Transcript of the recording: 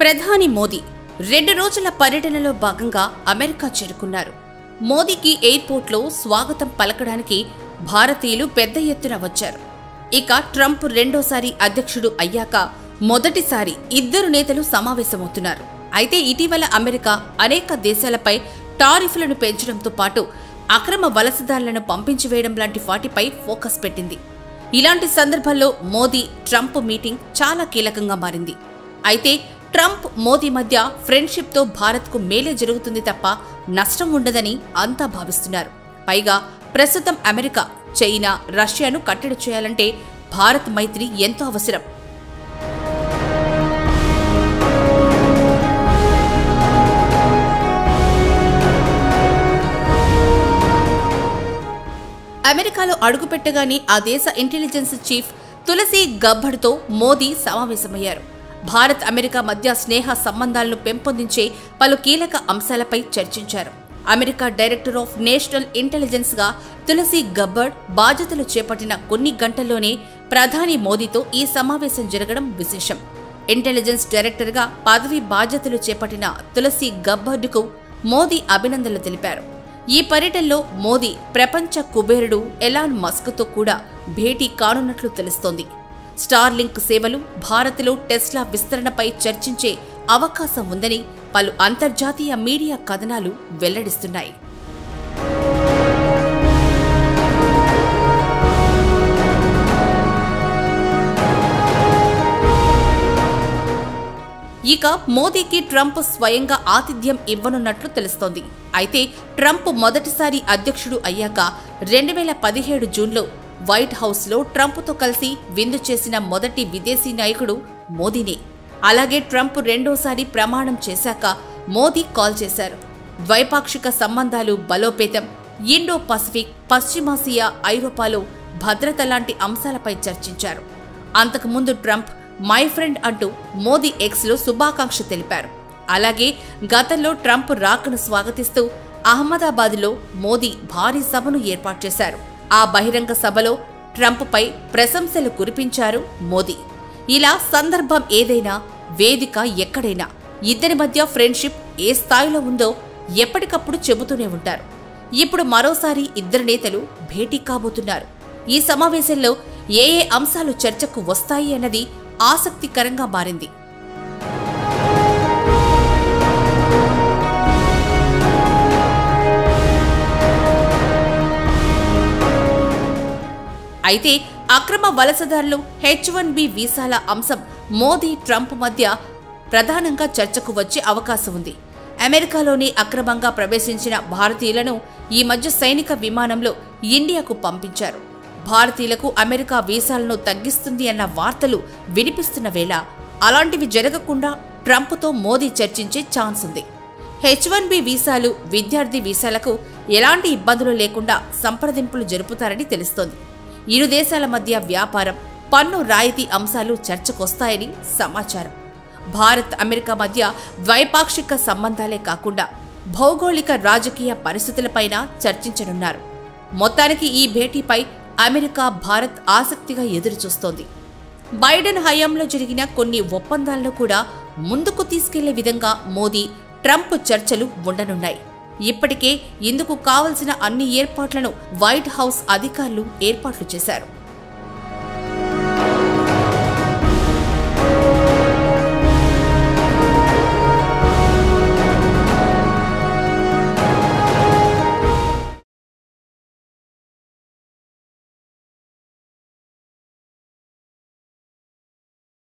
ప్రధాని మోదీ 2 రోజుల పర్యటనలో భాగంగా అమెరికా చేరుకున్నారు. మోదీకి ఎయిర్పోర్ట్లో స్వాగతం పలకడానికి భారతీయులు పెద్ద ఎత్తున వచ్చారు. ఇక ట్రంప్ రెండోసారి అధ్యక్షుడు అయ్యాక మొదటిసారి ఇద్దరు నేతలు సమావేశమవుతున్నారు. అయితే ఇటీవల అమెరికా అనేక దేశాలపై టారిఫ్లను పెంచడంతో పాటు అక్రమ వలసదారులను పంపించివేయడం లాంటి వాటిపై ఫోకస్ పెట్టింది. ఇలాంటి సందర్భాల్లో మోదీ ట్రంప్ మీటింగ్ చాలా కీలకంగా మారింది. అయితే ట్రంప్ మోదీ మధ్య ఫ్రెండ్షిప్తో భారత్కు మేలే జరుగుతుంది తప్ప నష్టం ఉండదని అంతా భావిస్తున్నారు. పైగా ప్రస్తుతం అమెరికా, చైనా, రష్యాను కట్టడి చేయాలంటే భారత్ మైత్రి ఎంతో అవసరం. అమెరికాలో అడుగుపెట్టగానే ఆ దేశ ఇంటెలిజెన్స్ చీఫ్ తులసి గబ్బర్డ్తో మోదీ సమావేశమయ్యారు. భారత్ అమెరికా మధ్య స్నేహ సంబంధాలను పెంపొందించే పలు కీలక అంశాలపై చర్చించారు. America director of national intelligence గా తులసి గబ్బర్డ్ బాధ్యతలు చేపట్టిన కొన్ని గంటల్లోనే ప్రధాని మోదీతో ఈ సమావేశం జరగడం విశేషం. ఇంటెలిజెన్స్ డైరెక్టర్ గా పదవి బాధ్యతలు చేపట్టిన తులసి గబ్బర్డ్కు మోదీ అభినందనలు తెలిపారు. ఈ పర్యటనలో మోదీ ప్రపంచ కుబేరుడు ఎలాన్ మస్క్తో కూడా భేటీ కానున్నట్లు తెలుస్తోంది. స్టార్లింక్ సేవలు, భారత్లో టెస్లా విస్తరణపై చర్చించే అవకాశం ఉందని పలు అంతర్జాతీయ మీడియా కథనాలు వెల్లడిస్తున్నాయి. ఇక మోదీకి ట్రంప్ స్వయంగా ఆతిథ్యం ఇవ్వనున్నట్లు తెలుస్తోంది. అయితే ట్రంప్ మొదటిసారి అధ్యక్షుడు అయ్యాక 2017 జూన్లో వైట్ హౌస్లో ట్రంప్తో కలిసి విందు చేసిన మొదటి విదేశీ నాయకుడు మోదీనే. అలాగే ట్రంప్ రెండోసారి ప్రమాణం చేశాక మోదీ కాల్ చేశారు. ద్వైపాక్షిక సంబంధాలు బలోపేతం, ఇండో పసిఫిక్, పశ్చిమాసియా, ఐరోపాలో భద్రత లాంటి అంశాలపై చర్చించారు. అంతకుముందు ట్రంప్ మై ఫ్రెండ్ అంటూ మోదీ ఎక్స్లో శుభాకాంక్ష తెలిపారు. అలాగే గతంలో ట్రంప్ రాకను స్వాగతిస్తూ అహ్మదాబాద్లో మోదీ భారీ సభను ఏర్పాటు చేశారు. ఆ బహిరంగ సభలో ట్రంప్పై ప్రశంసలు కురిపించారు మోదీ. ఇలా సందర్భం ఏదైనా, వేదిక ఎక్కడైనా ఇద్దరి మధ్య ఫ్రెండ్షిప్ ఏ స్థాయిలో ఉందో ఎప్పటికప్పుడు చెబుతూనే ఉంటారు. ఇప్పుడు మరోసారి ఇద్దరు నేతలు భేటీ కాబోతున్నారు. ఈ సమావేశంలో ఏ అంశాలు చర్చకు వస్తాయి అన్నది ఆసక్తికరంగా మారింది. అయితే అక్రమ వలసదారులు, H-1B వీసాల అంశం మోదీ ట్రంప్ మధ్య ప్రధానంగా చర్చకు వచ్చే అవకాశం ఉంది. అమెరికాలోని అక్రమంగా ప్రవేశించిన భారతీయులను ఈ మధ్య సైనిక విమానంలో ఇండియాకు పంపించారు. భారతీయులకు అమెరికా వీసాలను తగ్గిస్తుంది అన్న వార్తలు వినిపిస్తున్న వేళ అలాంటివి జరగకుండా ట్రంప్తో మోదీ చర్చించే ఛాన్స్ ఉంది. H-1B వీసాలు, విద్యార్థి వీసాలకు ఎలాంటి ఇబ్బందులు లేకుండా సంప్రదింపులు జరుపుతారని తెలుస్తోంది. ఇరు దేశాల మధ్య వ్యాపారం, పన్ను రాయితీ అంశాలు చర్చకొస్తాయని సమాచారం. భారత్ అమెరికా మధ్య ద్వైపాక్షిక సంబంధాలే కాకుండా భౌగోళిక రాజకీయ పరిస్థితులపైన చర్చించనున్నారు. మొత్తానికి ఈ భేటీపై అమెరికా, భారత్ ఆసక్తిగా ఎదురుచూస్తోంది. బైడెన్ హయాంలో జరిగిన కొన్ని ఒప్పందాలను కూడా ముందుకు తీసుకెళ్లే విధంగా మోదీ, ట్రంప్ చర్చలు ఉండనున్నాయి. ఇప్పటికే ఇందుకు కావలసిన అన్ని ఏర్పాట్లను వైట్ హౌస్ అధికారులు ఏర్పాట్లు చేశారు.